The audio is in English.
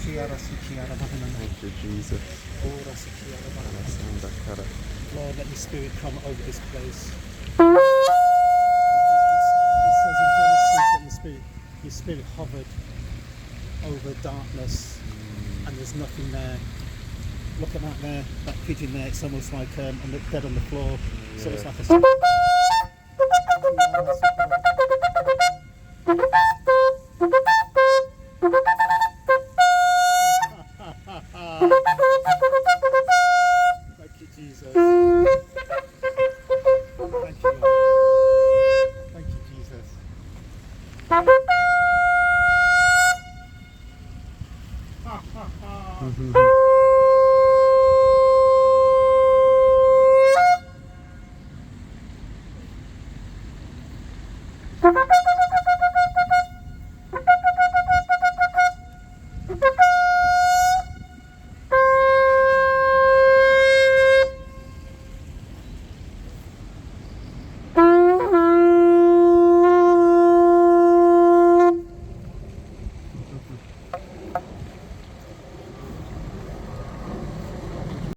Thank you, Jesus. Lord, let your spirit come over this place. It says in Genesis that your spirit hovered over darkness and there's nothing there. Look at that there, that pigeon there, it's almost like dead on the floor. Yeah. So it's like a... Thank you, Jesus. Thank you, Lord. Thank you, Jesus. Ha ha ha.